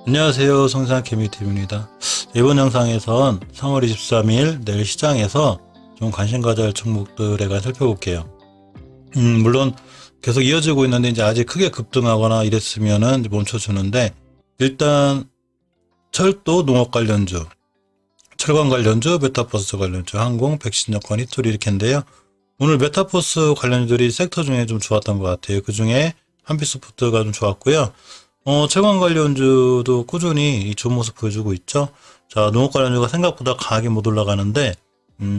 안녕하세요, 성산 케미TV입니다. 이번 영상에선 3월 23일 내일 시장에서 좀 관심 가져야 할 종목들에 관해 살펴볼게요. 물론 계속 이어지고 있는데 이제 아직 크게 급등하거나 이랬으면은 멈춰주는데, 일단 철도, 농업 관련주, 철강 관련주, 메타버스 관련주, 항공, 백신 여권, 히토리 이렇게인데요. 오늘 메타버스 관련주들이 섹터 중에 좀 좋았던 것 같아요. 그 중에 한빛소프트가 좀 좋았고요. 철강 관련주도 꾸준히 좋은 모습 보여주고 있죠. 자, 농업 관련주가 생각보다 강하게 못 올라가는데,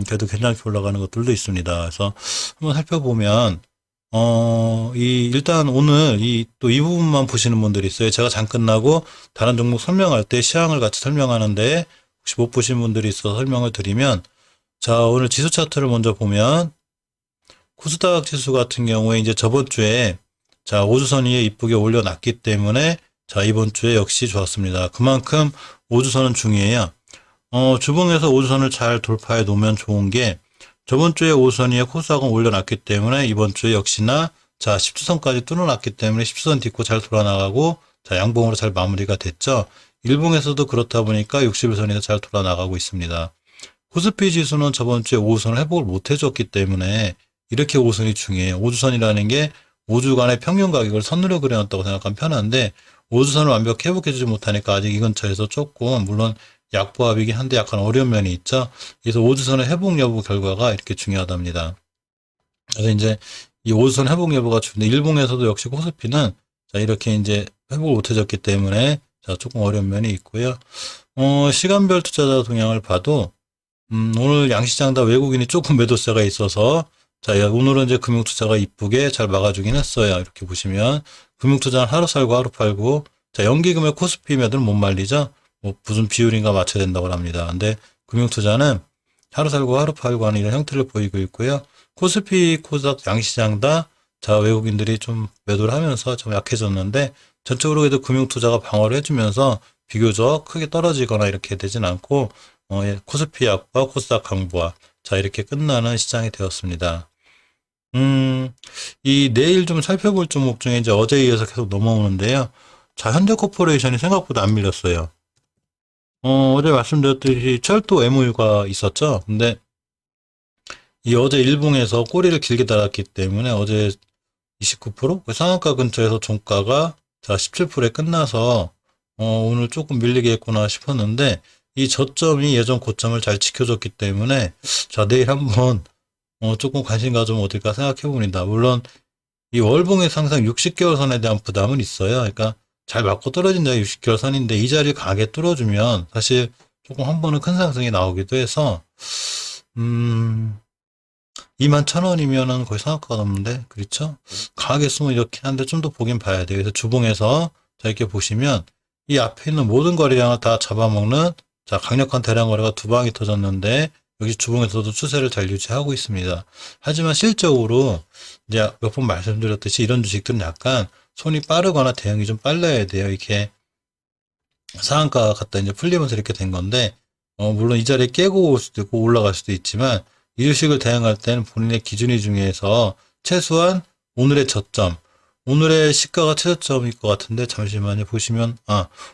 그래도 괜찮게 올라가는 것들도 있습니다. 그래서 한번 살펴보면, 일단 오늘 또 이 부분만 보시는 분들이 있어요. 제가 장 끝나고 다른 종목 설명할 때 시황을 같이 설명하는데, 혹시 못 보신 분들이 있어서 설명을 드리면, 자, 오늘 지수 차트를 먼저 보면, 코스닥 지수 같은 경우에 이제 저번 주에 자, 5주선 위에 이쁘게 올려놨기 때문에 자, 이번 주에 역시 좋았습니다. 그만큼 5주선은 중요해요. 주봉에서 5주선을 잘 돌파해 놓으면 좋은 게, 저번 주에 5주선 위에 코스닥은 올려놨기 때문에 이번 주에 역시나 자, 10주선까지 뚫어놨기 때문에 10주선 딛고 잘 돌아나가고, 자, 양봉으로 잘 마무리가 됐죠. 일봉에서도 그렇다 보니까 60일선에서 잘 돌아나가고 있습니다. 코스피 지수는 저번 주에 5주선을 회복을 못 해줬기 때문에 이렇게 5주선이 중요해요. 5주선이라는 게 5주간의 평균 가격을 선으로 그려놨다고 생각하면 편한데, 5주선을 완벽히 회복해주지 못하니까 아직 이 근처에서 조금, 물론 약보합이긴 한데 약간 어려운 면이 있죠. 그래서 5주선의 회복 여부 결과가 이렇게 중요하답니다. 그래서 이제 이 5주선 회복 여부가 중요한데, 일봉에서도 역시 코스피는 자, 이렇게 이제 회복을 못해줬기 때문에 자, 조금 어려운 면이 있고요. 시간별 투자자 동향을 봐도, 오늘 양시장 다 외국인이 조금 매도세가 있어서, 자, 오늘은 이제 금융투자가 이쁘게 잘 막아주긴 했어요. 이렇게 보시면 금융투자는 하루 살고 하루 팔고, 자, 연기금의 코스피 매도는 못 말리죠. 뭐 무슨 비율인가 맞춰야 된다고 합니다. 근데 금융투자는 하루 살고 하루 팔고 하는 이런 형태를 보이고 있고요. 코스피, 코스닥 양시장 다 자, 외국인들이 좀 매도를 하면서 좀 약해졌는데, 전적으로 그래도 금융투자가 방어를 해주면서 비교적 크게 떨어지거나 이렇게 되진 않고, 코스피 약과 코스닥 강보와 자, 이렇게 끝나는 시장이 되었습니다. 이 내일 좀 살펴볼 종목 중에 이제 어제에 이어서 계속 넘어오는데요. 자, 현대코퍼레이션이 생각보다 안 밀렸어요. 어제 말씀드렸듯이 철도 MOU가 있었죠. 근데 이 어제 일봉에서 꼬리를 길게 달았기 때문에 어제 29%? 그 상한가 근처에서 종가가 자, 17%에 끝나서 오늘 조금 밀리게 했구나 싶었는데, 이 저점이 예전 고점을 잘 지켜줬기 때문에 자, 내일 한번 조금 관심 가져면 어딜까 생각해 봅니다. 물론 이 월봉에서 항상 60개월 선에 대한 부담은 있어요. 그러니까 잘 맞고 떨어진 자가 60개월 선인데, 이 자리를 강하게 뚫어주면 사실 조금 한 번은 큰 상승이 나오기도 해서 21,000원이면은 거의 상한가가 넘는데, 그렇죠? 강하게 쓰면 이렇게 한데 좀 더 보긴 봐야 돼요. 그래서 주봉에서 자, 이렇게 보시면 이 앞에 있는 모든 거래량을 다 잡아먹는 자, 강력한 대량 거래가 두 방이 터졌는데, 여기 주봉에서도 추세를 잘 유지하고 있습니다. 하지만 실적으로 이제 몇 번 말씀드렸듯이 이런 주식들은 약간 손이 빠르거나 대응이 좀 빨라야 돼요. 이렇게 상한가 갔다 이제 풀리면서 이렇게 된 건데, 물론 이 자리에 깨고 올 수도 있고 올라갈 수도 있지만, 이 주식을 대응할 때는 본인의 기준이 중요해서 최소한 오늘의 저점, 오늘의 시가가 최저점일 것 같은데, 잠시만요. 보시면,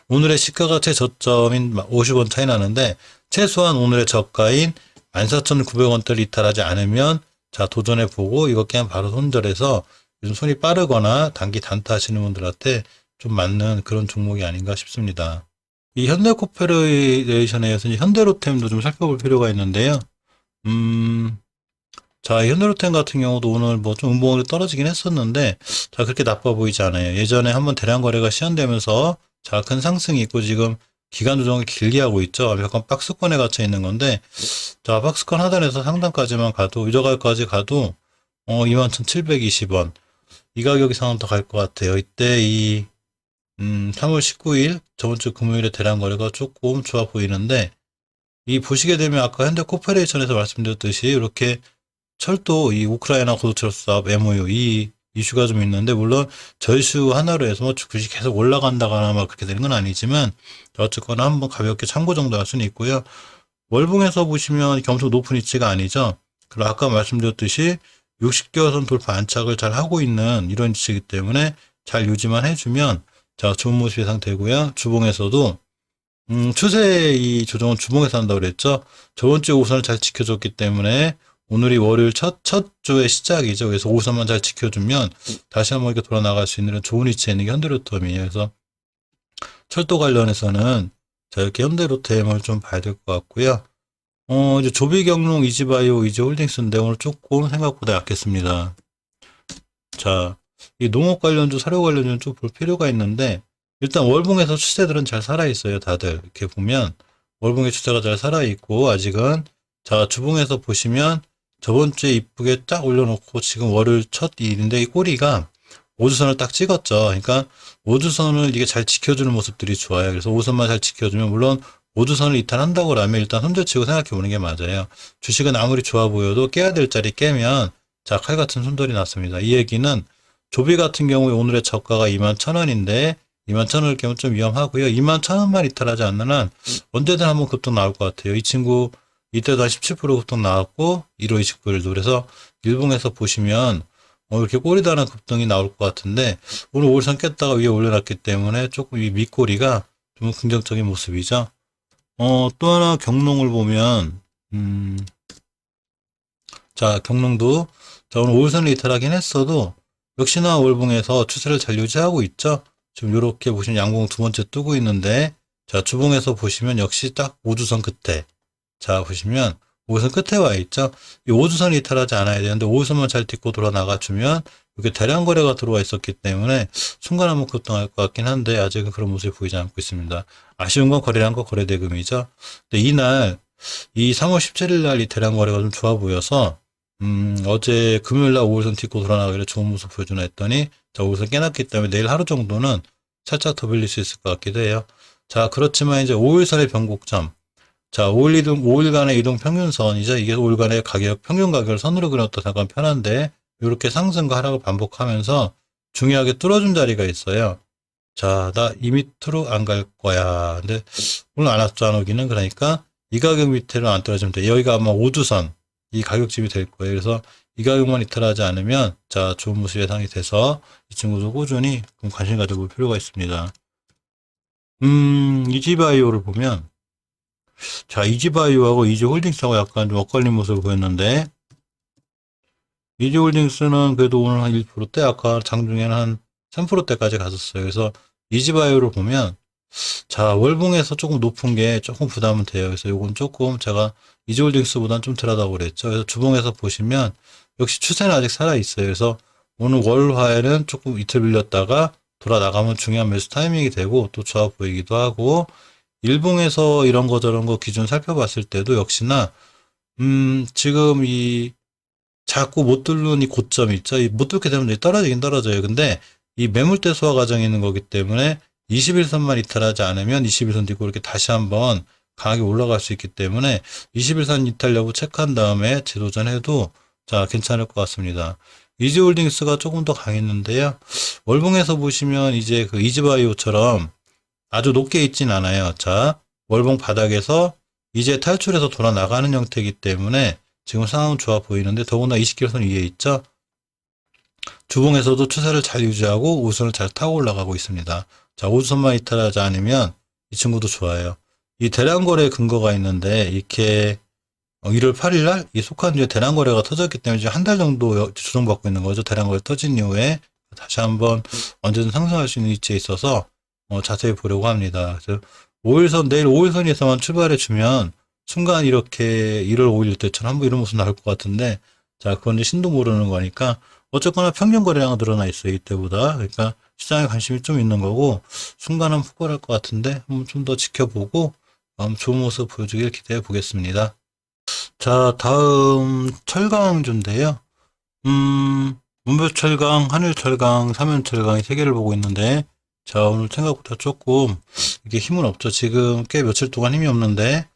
오늘의 시가가 최저점인 50원 차이 나는데, 최소한 오늘의 저가인 14,900원대를 이탈하지 않으면, 자, 도전해보고, 이거 그냥 바로 손절해서, 요즘 손이 빠르거나 단기 단타 하시는 분들한테 좀 맞는 그런 종목이 아닌가 싶습니다. 이 현대코퍼레이션에서 현대로템도 좀 살펴볼 필요가 있는데요. 자, 현대로템 같은 경우도 오늘 뭐 좀 음봉으로 떨어지긴 했었는데, 자, 그렇게 나빠 보이지 않아요. 예전에 한번 대량 거래가 시연되면서 자, 큰 상승이 있고 지금 기간 조정을 길게 하고 있죠. 약간 박스권에 갇혀 있는 건데, 자, 박스권 하단에서 상단까지만 가도, 위저가까지 가도 21,720원. 이 가격이 상황 더 갈 것 같아요. 이때 3월 19일 저번 주 금요일에 대량 거래가 조금 좋아 보이는데, 이 보시게 되면 아까 현대코퍼레이션에서 말씀드렸듯이 이렇게 철도, 이 우크라이나 고속철도 사업 MOU 이 이슈가 좀 있는데, 물론 저 이슈 하나로 해서 뭐 주식이 계속 올라간다거나 막 그렇게 되는 건 아니지만, 어쨌거나 한번 가볍게 참고 정도 할 수는 있고요. 월봉에서 보시면 이렇게 엄청 높은 위치가 아니죠. 그리고 아까 말씀드렸듯이 60개월선 돌파 안착을 잘 하고 있는 이런 위치이기 때문에 잘 유지만 해주면 자, 좋은 모습 예상되고요. 주봉에서도 추세 이 조정은 주봉에서 한다고 그랬죠. 저번 주에 5선을 잘 지켜줬기 때문에 오늘이 월요일 첫 주의 시작이죠. 그래서 5선만 잘 지켜주면 다시 한번 이렇게 돌아 나갈 수 있는 좋은 위치에 있는 게 현대로템이에요. 그래서 철도 관련해서는 자, 이렇게 현대로템을 좀 봐야 될 것 같고요. 이제 조비경농, 이지바이오, 이지홀딩스인데 오늘 조금 생각보다 약했습니다. 자, 이 농업 관련주, 사료 관련주는 좀 볼 필요가 있는데 일단 월봉에서 추세들은 잘 살아있어요. 다들 이렇게 보면 월봉의 추세가 잘 살아있고 아직은 자, 주봉에서 보시면 저번 주에 이쁘게 딱 올려놓고 지금 월요일 첫 일인데 이 꼬리가 5주선을 딱 찍었죠. 그러니까 5주선을 이게 잘 지켜주는 모습들이 좋아요. 그래서 5선만 잘 지켜주면 물론 5주선을 이탈한다고 하면 일단 손절치고 생각해 보는 게 맞아요. 주식은 아무리 좋아 보여도 깨야 될 자리 깨면 자, 칼 같은 손절이 났습니다. 이 얘기는 조비 같은 경우에 오늘의 저가가 21,000원인데 21,000원을 깨면 좀 위험하고요. 21,000원만 이탈하지 않는 한 언제든 한번 급등 나올 것 같아요. 이 친구 이때도 한 17% 급등 나왔고 1월 29일도 그래서 일봉에서 보시면 이렇게 꼬리다는 급등이 나올 것 같은데 오늘 5일선 깼다가 위에 올려놨기 때문에 조금 이 밑꼬리가 좀 긍정적인 모습이죠. 또 하나 경농을 보면 자, 경농도 자, 오늘 5일선을 이탈하긴 했어도 역시나 월봉에서 추세를 잘 유지하고 있죠. 지금 이렇게 보시면 양봉 두 번째 뜨고 있는데 자, 주봉에서 보시면 역시 딱 5주선 끝에 자, 보시면 5선 끝에 와 있죠. 이 5주선이 이탈하지 않아야 되는데 5주선만 잘 딛고 돌아 나가주면 이렇게 대량 거래가 들어와 있었기 때문에 순간 한번 급등할 것 같긴 한데 아직은 그런 모습이 보이지 않고 있습니다. 아쉬운 건 거래량 과 거래 대금이죠. 근데 이날 이 3월 17일 날 이 대량 거래가 좀 좋아 보여서 어제 금요일 날 5일선 딛고 돌아 나가기를 좋은 모습 보여주나 했더니 자, 5일선 깨놨기 때문에 내일 하루 정도는 살짝 더 빌릴 수 있을 것 같기도 해요. 자, 그렇지만 이제 5일선의 변곡점 자, 5일간의 이동 평균선이죠. 이게 5일간의 가격, 평균 가격을 선으로 그렸다 생각하면 편한데, 이렇게 상승과 하락을 반복하면서 중요하게 뚫어준 자리가 있어요. 자, 나 이 밑으로 안 갈 거야. 근데 오늘 안 왔죠, 안 오기는. 그러니까 이 가격 밑으로 안 떨어지면 돼. 여기가 아마 5주선, 이 가격집이 될 거예요. 그래서 이 가격만 이탈하지 않으면, 자, 좋은 모습 예상이 돼서 이 친구도 꾸준히 관심 가져볼 필요가 있습니다. 이지바이오를 보면, 자, 이지바이오하고 이지홀딩스하고 약간 좀 엇갈린 모습을 보였는데, 이지홀딩스는 그래도 오늘 한 1%대, 아까 장중에는 한 3%대까지 갔었어요. 그래서 이지바이오를 보면, 자, 월봉에서 조금 높은 게 조금 부담은 돼요. 그래서 요건 조금 제가 이지홀딩스보다는 좀 덜하다고 그랬죠. 그래서 주봉에서 보시면, 역시 추세는 아직 살아있어요. 그래서 오늘 월화에는 조금 이틀 빌렸다가 돌아 나가면 중요한 매수 타이밍이 되고 또 좋아 보이기도 하고, 일봉에서 이런 거 저런 거 기준 살펴봤을 때도 역시나 지금 이 자꾸 못 뚫는 이 고점 있죠. 못 뚫게 되면 떨어지긴 떨어져요. 근데 이 매물대 소화 과정이 있는 거기 때문에 21선만 이탈하지 않으면 21선 뒤고 이렇게 다시 한번 강하게 올라갈 수 있기 때문에 21선 이탈 여부 체크한 다음에 재도전해도 자, 괜찮을 것 같습니다. 이지홀딩스가 조금 더 강했는데요. 월봉에서 보시면 이제 그 이지바이오처럼 아주 높게 있진 않아요. 자, 월봉 바닥에서 이제 탈출해서 돌아 나가는 형태이기 때문에 지금 상황은 좋아 보이는데 더구나 20k선 위에 있죠. 주봉에서도 추세를 잘 유지하고 5선을 잘 타고 올라가고 있습니다. 자, 5주선만 이탈하지 않으면 이 친구도 좋아요. 이 대량 거래 근거가 있는데 이렇게 1월 8일 날 이 속한 뒤에 대량 거래가 터졌기 때문에 지금 한 달 정도 조정받고 있는 거죠. 대량 거래 터진 이후에 다시 한번 언제든 상승할 수 있는 위치에 있어서 자세히 보려고 합니다. 그래서 5일선, 내일 5일선에서만 출발해 주면 순간 이렇게 1월 5일 때처럼 한번 이런 모습 나올 것 같은데, 자, 그건 이제 신도 모르는 거니까 어쨌거나 평균 거래량은 늘어나 있어요, 이때보다. 그러니까 시장에 관심이 좀 있는 거고 순간은 폭발할 것 같은데 한번 좀 더 지켜보고 좋은 모습 보여주길 기대해 보겠습니다. 자, 다음 철강주인데요. 문별철강, 한일철강, 삼연철강 이 세 개를 보고 있는데, 자, 오늘 생각보다 조금 이게 힘은 없죠. 지금 꽤 며칠 동안 힘이 없는데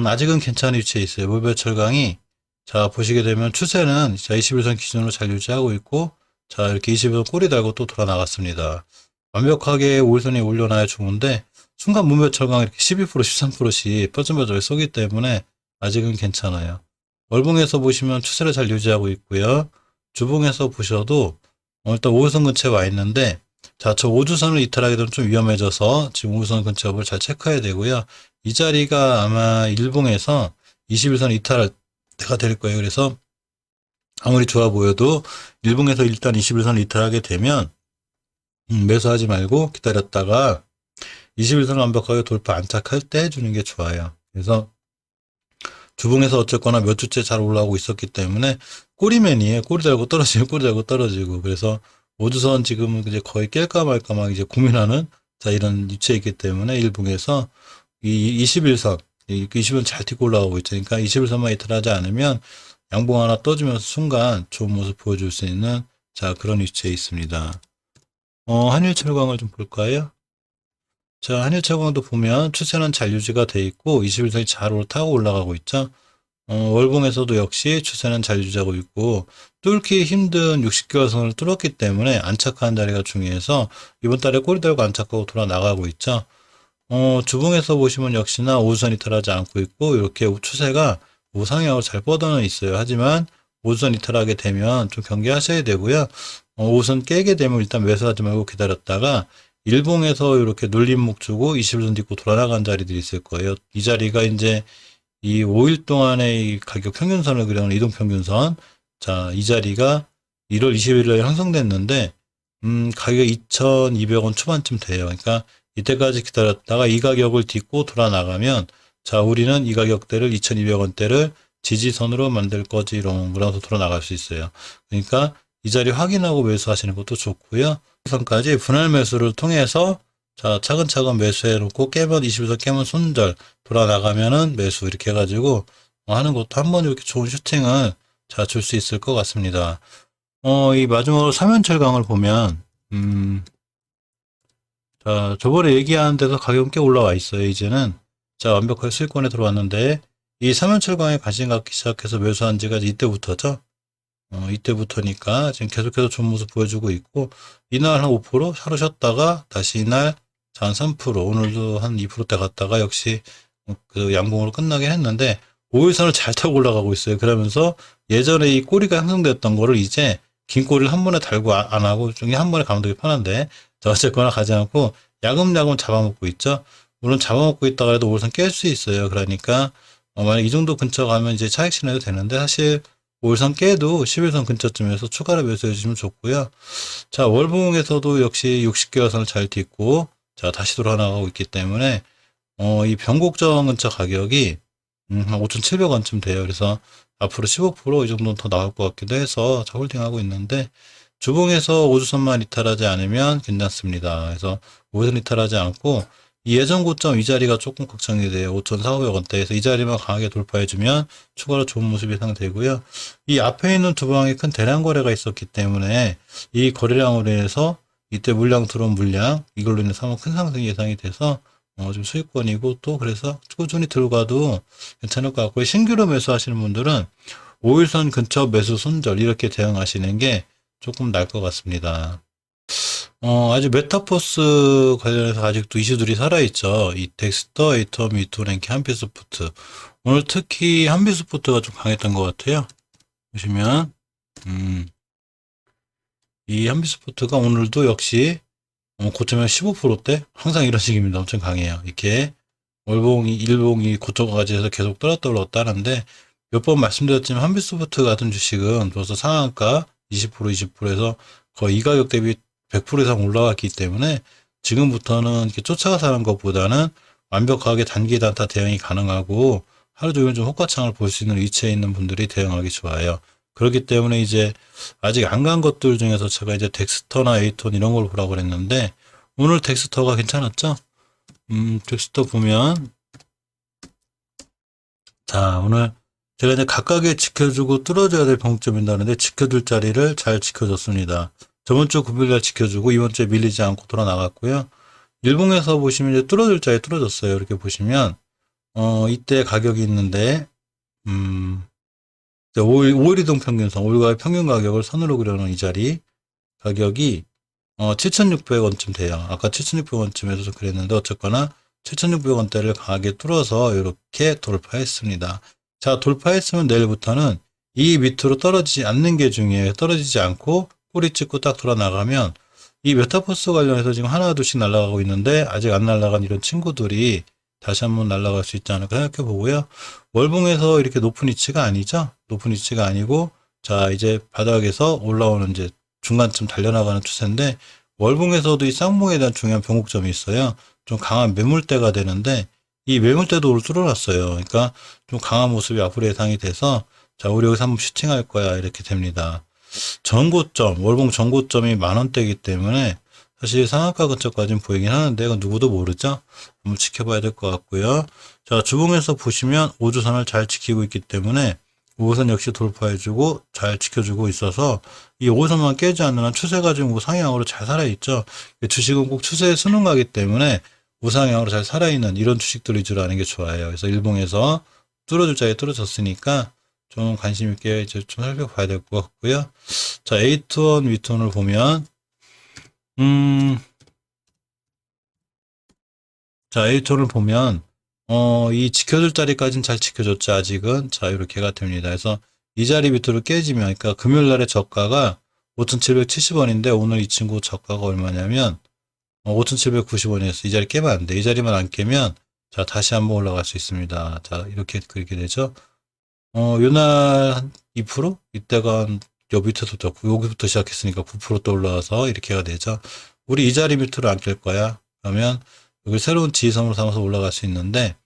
아직은 괜찮은 위치에 있어요. 문별철강이 자, 보시게 되면 추세는 자, 21선 기준으로 잘 유지하고 있고, 자, 이렇게 21선 꼬리 달고 또 돌아 나갔습니다. 완벽하게 5일선에 올려놔야 좋은데 순간 문별철강 이렇게 12% 13%씩 뻐끔뻐끔 쏘기 때문에 아직은 괜찮아요. 월봉에서 보시면 추세를 잘 유지하고 있고요. 주봉에서 보셔도 일단 5일선 근처에 와 있는데, 자, 저 5주선을 이탈하게 되면 좀 위험해져서 지금 5일선 근처 여부를 잘 체크해야 되고요. 이 자리가 아마 일봉에서 21선 이탈할 때가 될 거예요. 그래서 아무리 좋아 보여도 일봉에서 일단 21선 이탈하게 되면 매수하지 말고 기다렸다가 21선 완벽하게 돌파 안착할 때 해주는 게 좋아요. 그래서 주봉에서 어쨌거나 몇 주째 잘 올라오고 있었기 때문에 꼬리맨이에요. 꼬리 달고 떨어지고 꼬리 달고 떨어지고. 그래서 5주선 지금은 이제 거의 깰까 말까 막 이제 고민하는 자 이런 위치에 있기 때문에 일봉에서 이 21선 이 21선 잘 튀고 올라가고 있죠. 그러니까 21선만 이탈하지 않으면 양봉 하나 떠주면서 순간 좋은 모습 보여줄 수 있는 자 그런 위치에 있습니다. 한일철강을 좀 볼까요? 자, 한일철강도 보면 추세는 잘 유지가 돼 있고 21선이 잘 타고 올라가고 있죠. 월봉에서도 역시 추세는 잘 유지하고 있고 뚫기 힘든 60개월 선을 뚫었기 때문에 안착하는 자리가 중요해서 이번 달에 꼬리 달고 안착하고 돌아 나가고 있죠. 주봉에서 보시면 역시나 5주선 이탈하지 않고 있고 이렇게 추세가 우상향으로 잘 뻗어는 있어요. 하지만 5주선 이탈하게 되면 좀 경계하셔야 되고요. 5주선 깨게 되면 일단 매수하지 말고 기다렸다가 일봉에서 이렇게 눌림목 주고 21선 딛고 돌아나간 자리들이 있을 거예요. 이 자리가 이제 이 5일 동안의 이 가격 평균선을 그려놓은 이동평균선. 자, 이 자리가 1월 20일에 형성됐는데, 가격이 2,200원 초반쯤 돼요. 그러니까 이때까지 기다렸다가 이 가격을 딛고 돌아 나가면, 자, 우리는 이 가격대를 2,200원대를 지지선으로 만들 거지롱. 그러면서 돌아 나갈 수 있어요. 그러니까 이 자리 확인하고 매수하시는 것도 좋고요. 선까지 분할 매수를 통해서 자, 차근차근 매수해 놓고 깨면 21선 깨면 손절 돌아 나가면은 매수 이렇게 해가지고 하는 것도 한번 이렇게 좋은 슈팅을 자, 줄 수 있을 것 같습니다. 이 마지막으로 삼연철강을 보면 자, 저번에 얘기한 데서 가격은 꽤 올라와 있어요. 이제는 자, 완벽하게 수익권에 들어왔는데 이 삼연철강에 관심 갖기 시작해서 매수한 지가 이때부터죠. 이때부터니까 지금 계속해서 좋은 모습 보여주고 있고 이날 한 5% 하루 쉬었다가 다시 이날 한 3% 오늘도 한 2%대 갔다가 역시 그 양봉으로 끝나긴 했는데 5일선을 잘 타고 올라가고 있어요. 그러면서 예전에 이 꼬리가 형성됐던 거를 이제 긴 꼬리를 한 번에 달고 안 하고 중에 한 번에 가면 되게 편한데 자 어쨌거나 가지 않고 야금야금 잡아먹고 있죠. 물론 잡아먹고 있다가 해도 5일선 깰 수 있어요. 그러니까 만약 이 정도 근처 가면 이제 차익 실현해도 되는데 사실 5일선 깨도 11선 근처쯤에서 추가로 매수해 주시면 좋고요. 자, 월봉에서도 역시 60개월선을 잘 딛고 자, 다시 돌아나가고 있기 때문에 이 변곡점 근처 가격이 한 5,700원쯤 돼요. 그래서 앞으로 15%이 정도는 더 나올 것 같기도 해서 자, 홀딩하고 있는데 주봉에서 5주선만 이탈하지 않으면 괜찮습니다. 그래서 5주선 이탈하지 않고 이 예전 고점 이 자리가 조금 걱정이 돼요. 5,400원대에서 이 자리만 강하게 돌파해주면 추가로 좋은 모습이 예상되고요. 이 앞에 있는 두 방에 큰 대량 거래가 있었기 때문에 이 거래량으로 인해서 이때 물량 들어온 물량 이걸로 인해서 한번 큰 상승이 예상이 돼서 좀 수익권이고 또 그래서 꾸준히 들어가도 괜찮을 것 같고요. 신규로 매수하시는 분들은 5일선 근처 매수 손절 이렇게 대응하시는 게 조금 나을 것 같습니다. 아직 메타버스 관련해서 아직도 이슈들이 살아있죠. 이 덱스터, 에이텀, 이토랭키, 한빛스포트. 오늘 특히 한빛스포트가 좀 강했던 것 같아요. 보시면, 이 한빛스포트가 오늘도 역시, 고점에 15%대? 항상 이런 식입니다. 엄청 강해요. 이렇게, 월봉이, 일봉이 고점까지 해서 계속 떨어뜨렸다 하는데, 몇 번 말씀드렸지만 한빛스포트 같은 주식은 벌써 상한가 20%, 20%에서 거의 이 가격 대비 100% 이상 올라왔기 때문에 지금부터는 이렇게 쫓아가서 하는 것보다는 완벽하게 단기 단타 대응이 가능하고 하루 종일 좀 호가창을 볼 수 있는 위치에 있는 분들이 대응하기 좋아요. 그렇기 때문에 이제 아직 안 간 것들 중에서 제가 이제 덱스터나 에이톤 이런 걸 보라고 그랬는데 오늘 덱스터가 괜찮았죠? 덱스터 보면 자 오늘 제가 이제 각각에 지켜주고 뚫어줘야 될 병점인다는데 지켜줄 자리를 잘 지켜줬습니다. 저번 주 금요일날 지켜주고 이번 주에 밀리지 않고 돌아 나갔고요. 일봉에서 보시면 이제 뚫어줄 자리 뚫어졌어요. 이렇게 보시면 이때 가격이 있는데 5일 이동 평균선 5일과의 평균 가격을 선으로 그려놓은 이 자리 가격이 7,600원쯤 돼요. 아까 7,600원쯤에서 좀 그랬는데 어쨌거나 7,600원대를 강하게 뚫어서 이렇게 돌파했습니다. 자 돌파했으면 내일부터는 이 밑으로 떨어지지 않는 게 중요해요. 떨어지지 않고 꼬리 찍고 딱 돌아 나가면 이 메타버스 관련해서 지금 하나 둘씩 날아가고 있는데 아직 안 날아간 이런 친구들이 다시 한번 날아갈 수 있지 않을까 생각해 보고요. 월봉에서 이렇게 높은 위치가 아니죠. 높은 위치가 아니고 자 이제 바닥에서 올라오는 이제 중간쯤 달려나가는 추세인데 월봉에서도 이 쌍봉에 대한 중요한 변곡점이 있어요. 좀 강한 매물대가 되는데 이 매물대도 오늘 뚫어놨어요. 그러니까 좀 강한 모습이 앞으로 예상이 돼서 자 우리 여기서 한번 슈팅할 거야 이렇게 됩니다. 전고점 월봉 전고점이 10,000원대이기 때문에 사실 상한가 근처까지는 보이긴 하는데 이건 누구도 모르죠. 한번 지켜봐야 될 것 같고요. 자 주봉에서 보시면 5주선을 잘 지키고 있기 때문에 5선 역시 돌파해주고 잘 지켜주고 있어서 이 5선만 깨지 않는 한 추세가 지금 우상향으로 잘 살아있죠. 주식은 꼭 추세에 순응하기 때문에 우상향으로 잘 살아있는 이런 주식들 위주로 하는 게 좋아요. 그래서 일봉에서 뚫어줄 자리에 뚫어졌으니까 좀 관심 있게 이제 좀 살펴봐야 될 것 같고요. 자, A2원, 위톤을 보면, 자, A2원을 보면, 이 지켜줄 자리까지는 잘 지켜줬죠, 아직은. 자, 이렇게가 됩니다. 그래서 이 자리 밑으로 깨지면, 그러니까 금요일 날의 저가가 5,770원인데, 오늘 이 친구 저가가 얼마냐면, 5,790원이었어. 이 자리 깨면 안 돼. 이 자리만 안 깨면, 자, 다시 한번 올라갈 수 있습니다. 자, 이렇게 그렇게 되죠. 요날 한 2%? 이때가 요 밑에서 졌고, 여기부터 시작했으니까 9%또 올라와서 이렇게가 되죠. 우리 이 자리 밑으로 안 깰 거야. 그러면 여기 새로운 지지선으로 삼아서 올라갈 수 있는데,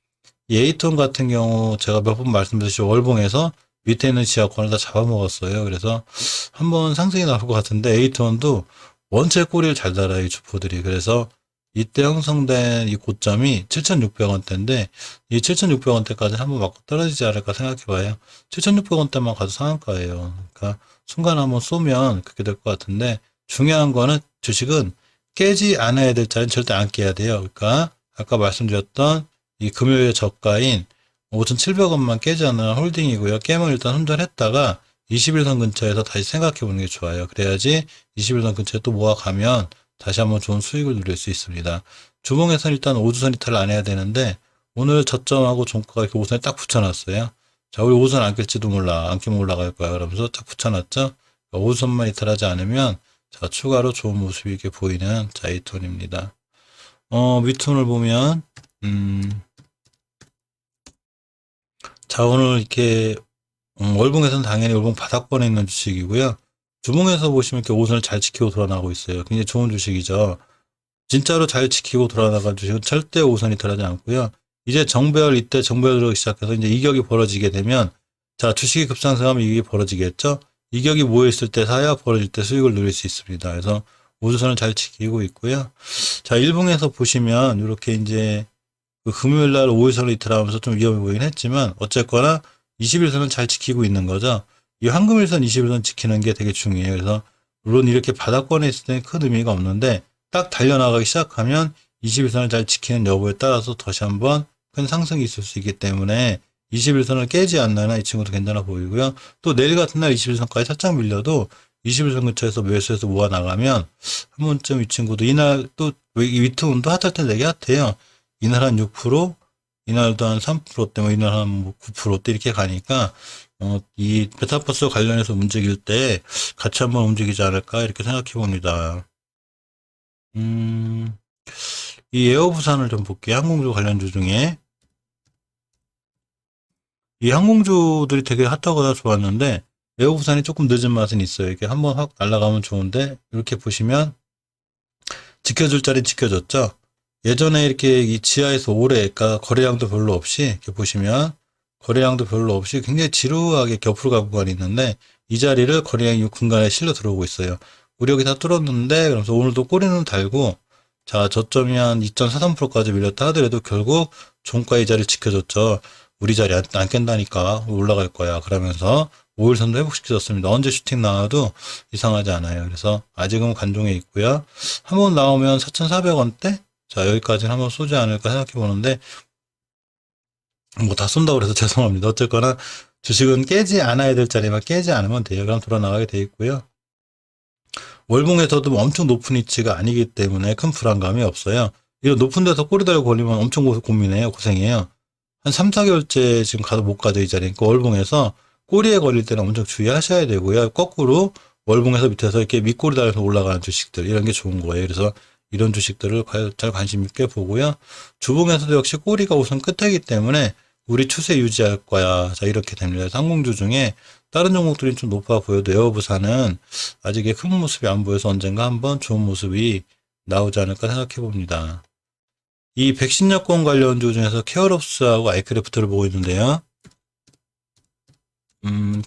이 에이톤 같은 경우 제가 몇 번 말씀드렸죠. 월봉에서 밑에 있는 지하권을 다 잡아먹었어요. 그래서 한번 상승이 나올 것 같은데, 에이톤도 원체 꼬리를 잘 달아요, 이 주포들이. 그래서 이때 형성된 이 고점이 7,600원대인데 이 7,600원대까지 한번 맞고 떨어지지 않을까 생각해봐요. 7,600원대만 가도 상한가예요. 그러니까 순간 한번 쏘면 그렇게 될 것 같은데 중요한 거는 주식은 깨지 않아야 될 자리는 절대 안 깨야 돼요. 그러니까 아까 말씀드렸던 이 금요일 저가인 5,700원만 깨지 않는 홀딩이고요. 깨면 일단 손절했다가 21선 근처에서 다시 생각해 보는 게 좋아요. 그래야지 21선 근처에 또 모아가면 다시 한번 좋은 수익을 누릴 수 있습니다. 주봉에서는 일단 5주선 이탈을 안 해야 되는데 오늘 저점하고 종가가 이렇게 5선에 딱 붙여놨어요. 자, 우리 5선 안 깰지도 몰라. 안 깨면 올라갈 거야. 그러면서 딱 붙여놨죠. 5선만 이탈하지 않으면 자, 추가로 좋은 모습이 이렇게 보이는 자, 이 톤입니다. 밑톤을 보면 자, 오늘 이렇게 월봉에서는 당연히 월봉 바닥권에 있는 주식이고요. 주봉에서 보시면 이렇게 5선을 잘 지키고 돌아나가고 있어요. 굉장히 좋은 주식이죠. 진짜로 잘 지키고 돌아나간 주식은 절대 5선이 들어가지 않고요. 이제 정배열 이때 정배열로 시작해서 이제 이격이 벌어지게 되면 자 주식이 급상승하면 이격이 벌어지겠죠. 이격이 모여있을 때 사야 벌어질 때 수익을 누릴 수 있습니다. 그래서 5주선을 잘 지키고 있고요. 자 일봉에서 보시면 이렇게 이제 그 금요일 날 5일선을 이탈하면서 좀 위험해 보이긴 했지만 어쨌거나 21선은 잘 지키고 있는 거죠. 이 황금일선 21선 지키는 게 되게 중요해요. 그래서 물론 이렇게 바닥권에 있을 때는 큰 의미가 없는데 딱 달려나가기 시작하면 21선을 잘 지키는 여부에 따라서 다시 한번 큰 상승이 있을 수 있기 때문에 21선을 깨지 않는 한 이 친구도 괜찮아 보이고요. 또 내일 같은 날 21선까지 살짝 밀려도 21선 근처에서 매수해서 모아 나가면 한 번쯤 이 친구도 이날 또 위트운도 핫할 때 되게 핫해요. 이날 한 6%, 이날도 한 3%대, 뭐 이날 한 9%대 이렇게 가니까 이 메타버스 관련해서 움직일 때 같이 한번 움직이지 않을까 이렇게 생각해 봅니다. 이 에어부산을 좀 볼게요. 항공주 관련주 중에 이 항공주들이 되게 핫하거나 좋았는데 에어부산이 조금 늦은 맛은 있어요. 이렇게 한번 확 날아가면 좋은데 이렇게 보시면 지켜줄 자리 지켜줬죠. 예전에 이렇게 이 지하에서 오래 그러니까 거래량도 별로 없이 이렇게 보시면 거래량도 별로 없이 굉장히 지루하게 겹으로 간 구간이 있는데 이 자리를 거래량이 근간에 실려 들어오고 있어요. 우리 여기 다 뚫었는데 그러면서 오늘도 꼬리는 달고 자 저점이 한 2.43%까지 밀렸다 하더라도 결국 종가 이 자리를 지켜줬죠. 우리 자리 안 깬다니까 올라갈 거야. 그러면서 5일선도 회복시켜줬습니다. 언제 슈팅 나와도 이상하지 않아요. 그래서 아직은 관종에 있고요. 한번 나오면 4,400원대? 자 여기까지는 한번 쏘지 않을까 생각해 보는데 뭐 다 쏜다고 그래서 죄송합니다. 어쨌거나 주식은 깨지 않아야 될 자리만 깨지 않으면 돼요. 그럼 돌아 나가게 돼 있고요. 월봉에서도 엄청 높은 위치가 아니기 때문에 큰 불안감이 없어요. 이런 높은 데서 꼬리 달고 걸리면 엄청 고민해요. 고생해요. 한 3, 4개월째 지금 가도 못 가죠. 이 자리. 그러니까 월봉에서 꼬리에 걸릴 때는 엄청 주의하셔야 되고요. 거꾸로 월봉에서 밑에서 이렇게 밑꼬리 달려서 올라가는 주식들 이런 게 좋은 거예요. 그래서 이런 주식들을 잘 관심 있게 보고요. 주봉에서도 역시 꼬리가 우선 끝이기 때문에 우리 추세 유지할 거야. 자, 이렇게 됩니다. 상공주 중에 다른 종목들이 좀 높아 보여도 에어부산은 아직 큰 모습이 안 보여서 언젠가 한번 좋은 모습이 나오지 않을까 생각해 봅니다. 이 백신 여권 관련주 중에서 케어롭스하고 아이크래프트를 보고 있는데요.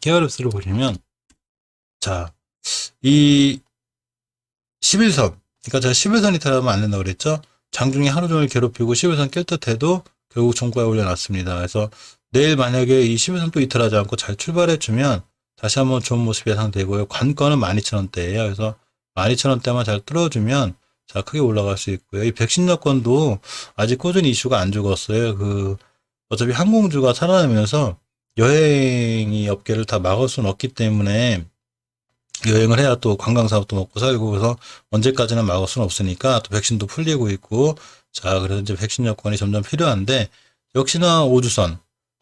케어롭스를 보시면, 자, 이 11선, 그러니까 제가 11선 이탈하면 안 된다고 그랬죠? 장중에 하루 종일 괴롭히고 11선 깰 듯해도 결국 종가에 올려놨습니다. 그래서 내일 만약에 이 11선 또 이탈하지 않고 잘 출발해주면 다시 한번 좋은 모습이 예상되고요. 관건은 12,000원대예요. 그래서 12,000원대만 잘 뚫어주면 자, 크게 올라갈 수 있고요. 이 백신 여권도 아직 꾸준히 이슈가 안 죽었어요. 어차피 항공주가 살아나면서 여행이 업계를 다 막을 수는 없기 때문에 여행을 해야 또 관광사업도 먹고 살고 그래서 언제까지나 막을 수는 없으니까 또 백신도 풀리고 있고 자, 그래서 이제 백신 여권이 점점 필요한데 역시나 5주선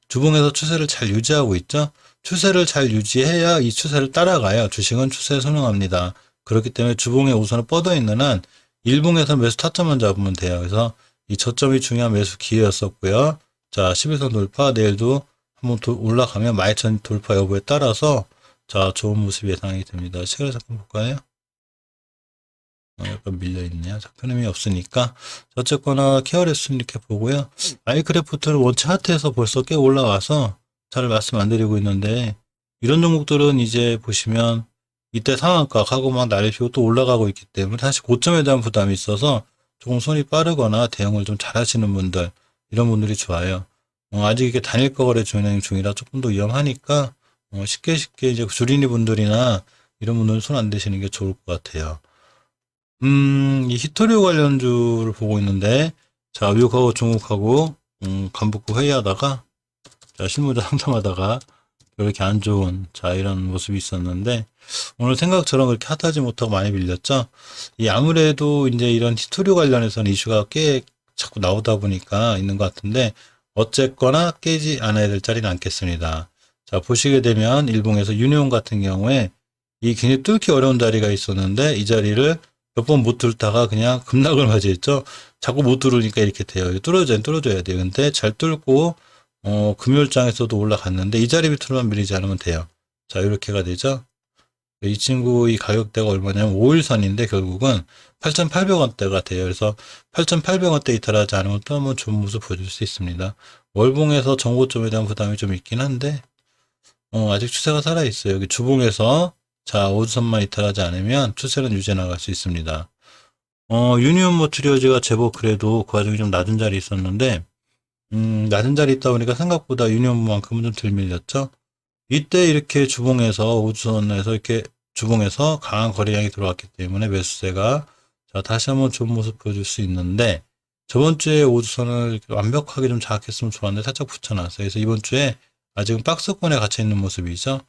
주봉에서 추세를 잘 유지하고 있죠. 추세를 잘 유지해야 이 추세를 따라가요. 주식은 추세에 순응합니다. 그렇기 때문에 주봉에 우선은 뻗어 있는 한 일봉에서 매수 타점만 잡으면 돼요. 그래서 이 저점이 중요한 매수 기회였었고요. 자, 11선 돌파 내일도 한번 올라가면 12,000 돌파 여부에 따라서 자, 좋은 모습이 예상이 됩니다. 시간을 잠깐 볼까요? 약간 밀려있네요. 큰 의미 없으니까. 어쨌거나 케어레스는 이렇게 보고요. 아이크래프트는 원 차트에서 벌써 꽤 올라와서 잘 말씀 안 드리고 있는데 이런 종목들은 이제 보시면 이때 상한가하고 막 난리 피고 또 올라가고 있기 때문에 사실 고점에 대한 부담이 있어서 조금 손이 빠르거나 대응을 좀 잘 하시는 분들 이런 분들이 좋아요. 아직 이게 단일 거래 진행 중이라 조금 더 위험하니까 쉽게 이제 주린이 분들이나 이런 분들은 손 안 대시는 게 좋을 것 같아요. 이 히토리오 관련주를 보고 있는데, 자, 미국하고 중국하고, 간북구 회의하다가, 자, 실무자 상담하다가, 이렇게 안 좋은, 자, 이런 모습이 있었는데, 오늘 생각처럼 그렇게 핫하지 못하고 많이 밀렸죠? 아무래도 이제 이런 히토리오 관련해서는 이슈가 꽤 자꾸 나오다 보니까 있는 것 같은데, 어쨌거나 깨지 않아야 될 자리는 않겠습니다. 자, 보시게 되면, 일봉에서 유니온 같은 경우에, 이 굉장히 뚫기 어려운 자리가 있었는데, 이 자리를 몇 번 못 뚫다가 그냥 급락을 맞이했죠. 자꾸 못 뚫으니까 이렇게 돼요. 뚫어줘야 돼요. 근데 잘 뚫고, 금요일장에서도 올라갔는데 이 자리 밑으로만 밀리지 않으면 돼요. 자, 이렇게가 되죠. 이 친구 이 가격대가 얼마냐면 5일선인데 결국은 8,800원대가 돼요. 그래서 8,800원대 이탈하지 않으면 또 한번 좋은 모습 보여줄 수 있습니다. 월봉에서 정고점에 대한 부담이 좀 있긴 한데, 아직 추세가 살아있어요. 여기 주봉에서 자, 5주선만 이탈하지 않으면 추세는 유지해 나갈 수 있습니다. 유니온 머티리얼즈가 제법 그래도 그 와중에 좀 낮은 자리 있었는데, 낮은 자리 있다 보니까 생각보다 유니온만큼은 좀 덜 밀렸죠. 이때 이렇게 주봉에서 5주선에서 이렇게 주봉에서 강한 거래량이 들어왔기 때문에 매수세가 자, 다시 한번 좋은 모습 보여줄 수 있는데, 저번 주에 5주선을 완벽하게 좀 장악했으면 좋았는데 살짝 붙여놨어요. 그래서 이번 주에 아직은 박스권에 갇혀 있는 모습이죠.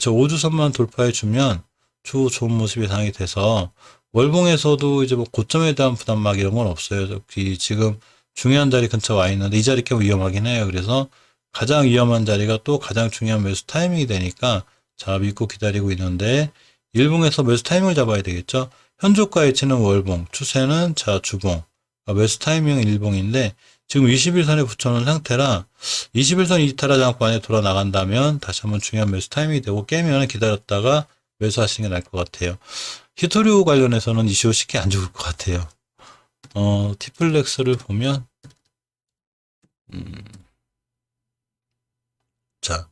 저 5주선만 돌파해주면 좋은 모습이 예상이 돼서 월봉에서도 이제 뭐 고점에 대한 부담 막 이런 건 없어요. 지금 중요한 자리 근처 와 있는데 이 자리 꽤 위험하긴 해요. 그래서 가장 위험한 자리가 또 가장 중요한 매수 타이밍이 되니까 자, 믿고 기다리고 있는데 일봉에서 매수 타이밍을 잡아야 되겠죠. 현저가 위치는 월봉, 추세는 자, 주봉, 매수 타이밍은 일봉인데 지금 21선에 붙여놓은 상태라 21선 이탈하지 않고 안에 돌아 나간다면 다시 한번 중요한 매수 타이밍이 되고 깨면 기다렸다가 매수하시는 게 나을 것 같아요. 히토리오 관련해서는 이슈 쉽게 안 죽을 것 같아요. 티플렉스를 보면 자,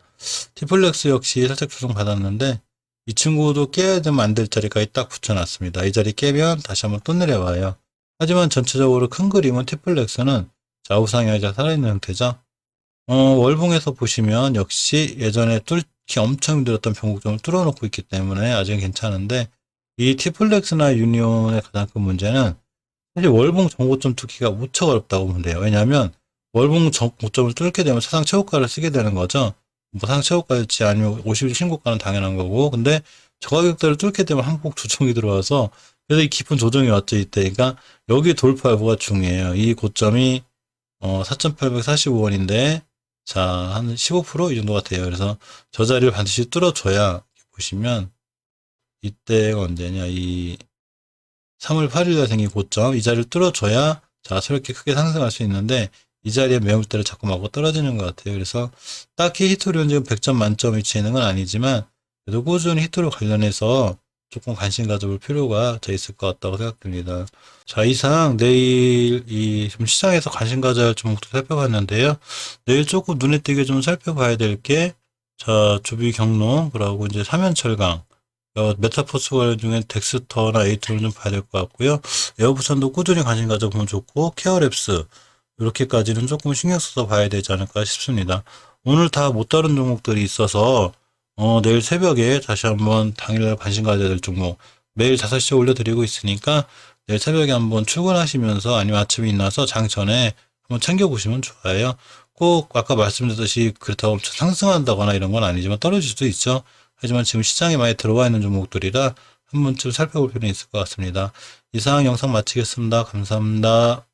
티플렉스 역시 살짝 조정 받았는데 이 친구도 깨야 되면 안 될 자리까지 딱 붙여놨습니다. 이 자리 깨면 다시 한번 또 내려와요. 하지만 전체적으로 큰 그림은 티플렉스는 좌우상향자 살아있는 형태죠. 월봉에서 보시면 역시 예전에 뚫기 엄청 힘들었던 변곡점을 뚫어놓고 있기 때문에 아직은 괜찮은데 이 티플렉스나 유니온의 가장 큰 문제는 사실 월봉 정고점 뚫기가 무척 어렵다고 보면 돼요. 왜냐하면 월봉 정고점을 뚫게 되면 사상 최고가를 쓰게 되는 거죠. 뭐 사상 최고가일지 아니면 50일 신고가는 당연한 거고 근데 저 가격대를 뚫게 되면 한국 조정이 들어와서 그래서 이 깊은 조정이 왔죠 이때. 그러니까 여기 돌파 여부가 중요해요. 이 고점이 4,845원인데 자, 한 15%이 정도 같아요. 그래서 저 자리를 반드시 뚫어줘야, 이렇게 보시면, 이때가 언제냐, 이 3월 8일 날 생긴 고점, 이 자리를 뚫어줘야 자연스럽게 크게 상승할 수 있는데, 이 자리에 매물대를 자꾸 맞고 떨어지는 것 같아요. 그래서 딱히 히토리온 지금 100점 만점 위치에 있는 건 아니지만, 그래도 꾸준히 히토리 관련해서 조금 관심 가져볼 필요가 저 있을 것 같다고 생각됩니다. 자, 이상 내일 이 좀 시장에서 관심 가져야 할 종목도 살펴봤는데요. 내일 조금 눈에 띄게 좀 살펴봐야 될 게, 자, 주비 경로, 그리고 이제 사면철강, 메타포스 관련 중에 덱스터나 에이트를 좀 봐야 될 것 같고요. 에어부산도 꾸준히 관심 가져보면 좋고, 케어랩스, 이렇게까지는 조금 신경 써서 봐야 되지 않을까 싶습니다. 오늘 다 못 다룬 종목들이 있어서, 내일 새벽에 다시 한번 당일날 관심 가져야 될 종목, 매일 5시에 올려드리고 있으니까, 내일 새벽에 한번 출근하시면서 아니면 아침에 일어나서 장 전에 한번 챙겨보시면 좋아요. 꼭 아까 말씀드렸듯이 그렇다고 엄청 상승한다거나 이런 건 아니지만 떨어질 수도 있죠. 하지만 지금 시장에 많이 들어와 있는 종목들이라 한 번쯤 살펴볼 필요는 있을 것 같습니다. 이상 영상 마치겠습니다. 감사합니다.